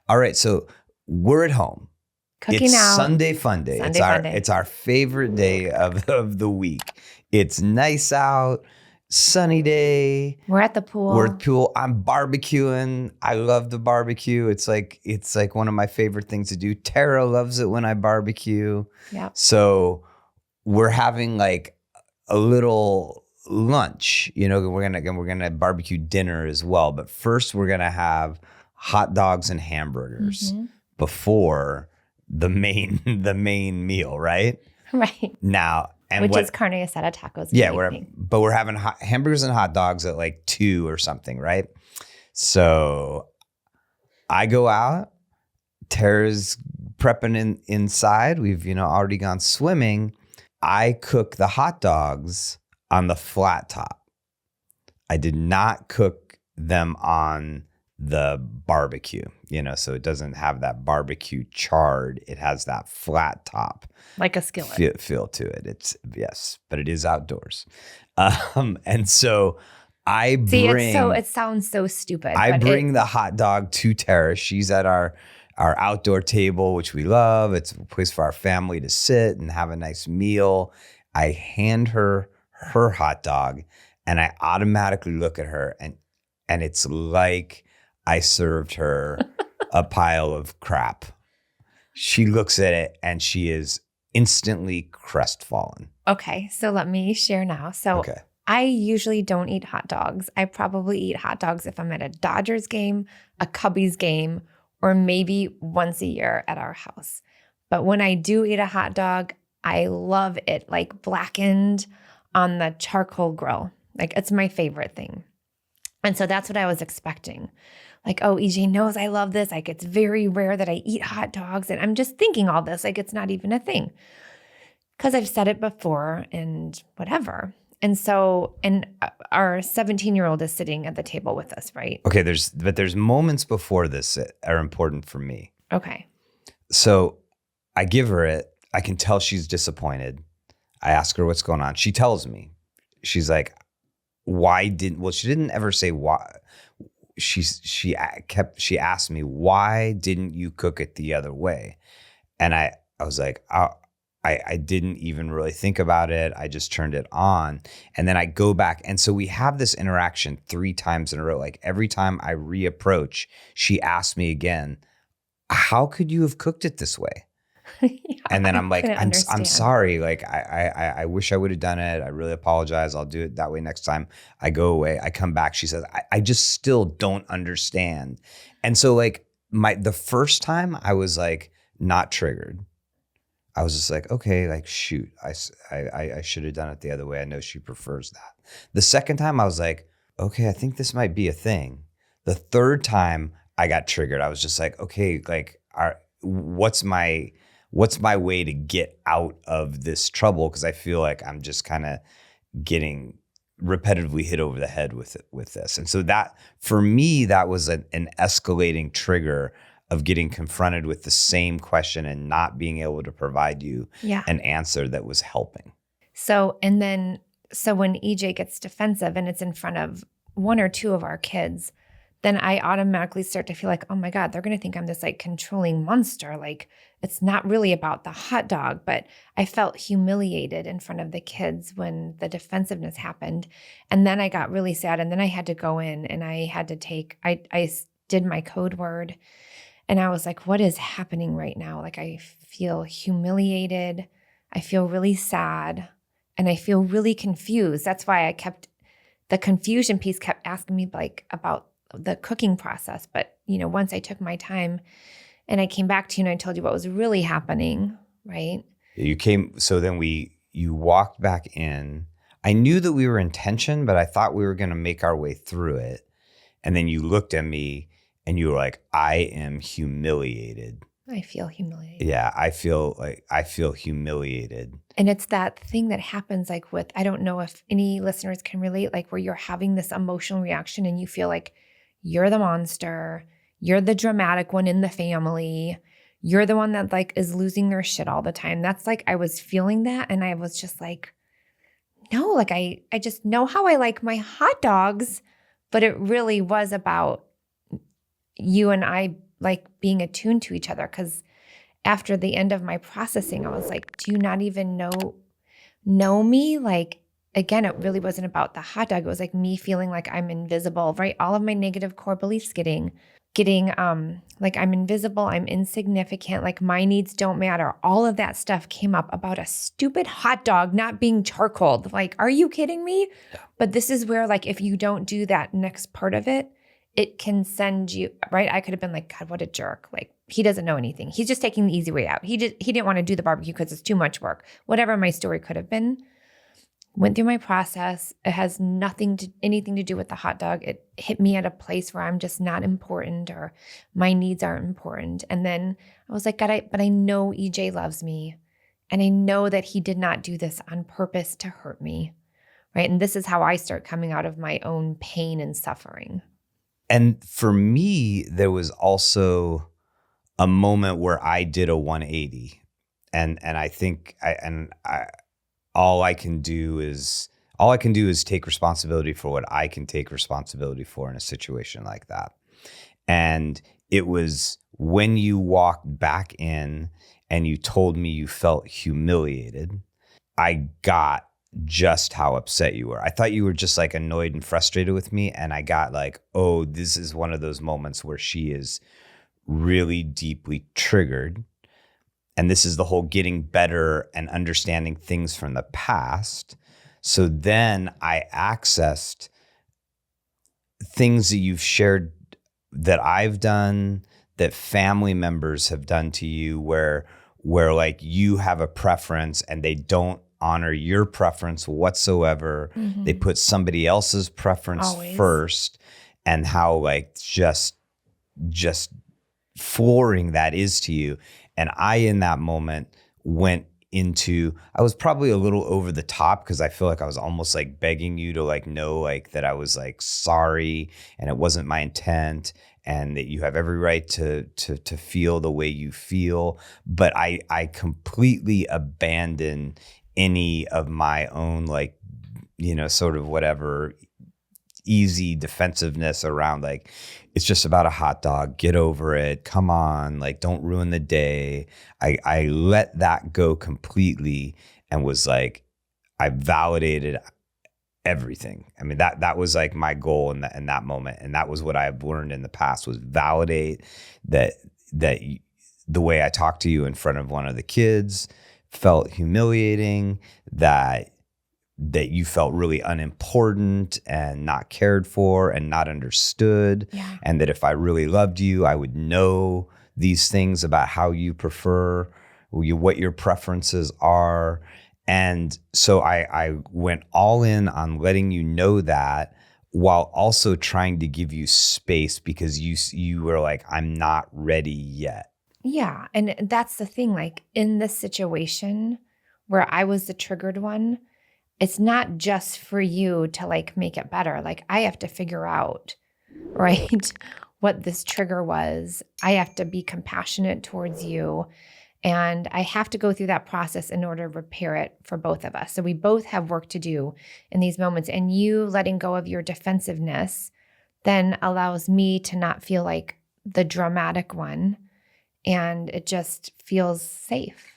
All right, so we're at home. Cooking It's out. Sunday fun day. Sunday fun day. It's our favorite day of the week. It's nice out, sunny day. We're at the pool. We're at the pool. I'm barbecuing. I love the barbecue. It's like one of my favorite things to do. Tarah loves it when I barbecue. Yeah. So we're having like a little lunch. You know, we're gonna barbecue dinner as well. But first, we're gonna have hot dogs and hamburgers before the main meal, right? Right. Now, and which is carne asada tacos. Yeah, we're having hamburgers and hot dogs at like 2 or something, right? So I go out. Tara's prepping inside. We've already gone swimming. I cook the hot dogs on the flat top. I did not cook them on the barbecue, so it doesn't have that barbecue charred. It has that flat top, like a skillet feel to it. But it is outdoors. And so I bring. It sounds so stupid. I bring the hot dog to Tara. She's at our outdoor table, which we love. It's a place for our family to sit and have a nice meal. I hand her hot dog, and I automatically look at her, and it's like I served her a pile of crap. She looks at it and she is instantly crestfallen. Okay, so let me share now. So I usually don't eat hot dogs. I probably eat hot dogs if I'm at a Dodgers game, a Cubbies game, or maybe once a year at our house. But when I do eat a hot dog, I love it like blackened on the charcoal grill. Like it's my favorite thing. And so that's what I was expecting. Like, oh, EJ knows I love this. Like, it's very rare that I eat hot dogs. And I'm just thinking all this, like, it's not even a thing. Because I've said it before and whatever. And so, and our 17-year-old is sitting at the table with us, right? Okay, there's moments before this that are important for me. Okay. So I give her it. I can tell she's disappointed. I ask her what's going on. She tells me. She's like, she didn't ever say why. She asked me, why didn't you cook it the other way? And I was like, I didn't even really think about it. I just turned it on. And then I go back. And so we have this interaction 3 times in a row. Like every time I reapproach, she asks me again, how could you have cooked it this way? And then I'm like, I'm sorry. Like, I wish I would have done it. I really apologize. I'll do it that way next time. I go away. I come back. She says, I just still don't understand. And so like the first time I was like not triggered. I was just like, okay, like, shoot, I should have done it the other way. I know she prefers that. The second time I was like, okay, I think this might be a thing. The third time I got triggered. I was just like, okay, like, what's my way to get out of this trouble? Because I feel like I'm just kind of getting repetitively hit over the head with this. And so that, for me, that was an escalating trigger of getting confronted with the same question and not being able to provide you an answer that was helping. So when EJ gets defensive and it's in front of 1 or 2 of our kids, then I automatically start to feel like, oh my God, they're going to think I'm this like controlling monster. Like it's not really about the hot dog, but I felt humiliated in front of the kids when the defensiveness happened. And then I got really sad. And then I had to go in and I had to I did my code word. And I was like, what is happening right now? Like I feel humiliated. I feel really sad. And I feel really confused. That's why the confusion piece kept asking me like about the cooking process. But, once I took my time and I came back to you and I told you what was really happening, right? So then you walked back in. I knew that we were in tension, but I thought we were going to make our way through it. And then you looked at me and you were like, I am humiliated. I feel humiliated. Yeah, I feel humiliated. And it's that thing that happens like with, I don't know if any listeners can relate, like where you're having this emotional reaction and you feel like you're the monster, you're the dramatic one in the family, you're the one that like is losing their shit all the time. That's like, I was feeling that and I was just like, no, like I just know how I like my hot dogs, but it really was about you and I like being attuned to each other. Because after the end of my processing, I was like, do you not even know me? Like, again, it really wasn't about the hot dog. It was like me feeling like I'm invisible, right? All of my negative core beliefs getting like I'm invisible, I'm insignificant, like my needs don't matter. All of that stuff came up about a stupid hot dog not being charcoaled. Like, are you kidding me? Yeah. But this is where, like, if you don't do that next part of it, it can send you, right? I could have been like, God, what a jerk. Like, he doesn't know anything. He's just taking the easy way out. He didn't want to do the barbecue because it's too much work. Whatever my story could have been. Went through my process. It has anything to do with the hot dog. It hit me at a place where I'm just not important, or my needs aren't important. And then I was like, God, but I know EJ loves me. And I know that he did not do this on purpose to hurt me. Right. And this is how I start coming out of my own pain and suffering. And for me, there was also a moment where I did a 180. And I think all I can do is take responsibility for what I can take responsibility for in a situation like that. And it was when you walked back in and you told me you felt humiliated, I got just how upset you were. I thought you were just like annoyed and frustrated with me. And I got like, oh, this is one of those moments where she is really deeply triggered. And this is the whole getting better and understanding things from the past. So then I accessed things that you've shared that I've done, that family members have done to you, where like you have a preference and they don't honor your preference whatsoever. Mm-hmm. They put somebody else's preference Always. first, and how like just flooring that is to you. And I, in that moment, I was probably a little over the top, because I feel like I was almost like begging you to like know like that I was like sorry and it wasn't my intent, and that you have every right to feel the way you feel. But I completely abandoned any of my own like, sort of whatever easy defensiveness around like, it's just about a hot dog, get over it, come on, like don't ruin the day. I let that go completely, and was like, I validated everything. I mean, that was like my goal in that moment. And that was what I've learned in the past, was validate that the way I talked to you in front of one of the kids felt humiliating, that you felt really unimportant and not cared for and not understood. Yeah. And that if I really loved you, I would know these things about how you prefer, what your preferences are. And so I went all in on letting you know that, while also trying to give you space, because you were like, I'm not ready yet. Yeah. And that's the thing, like in this situation where I was the triggered one, it's not just for you to like make it better. Like I have to figure out, right, what this trigger was. I have to be compassionate towards you. And I have to go through that process in order to repair it for both of us. So we both have work to do in these moments. And you letting go of your defensiveness then allows me to not feel like the dramatic one. And it just feels safe.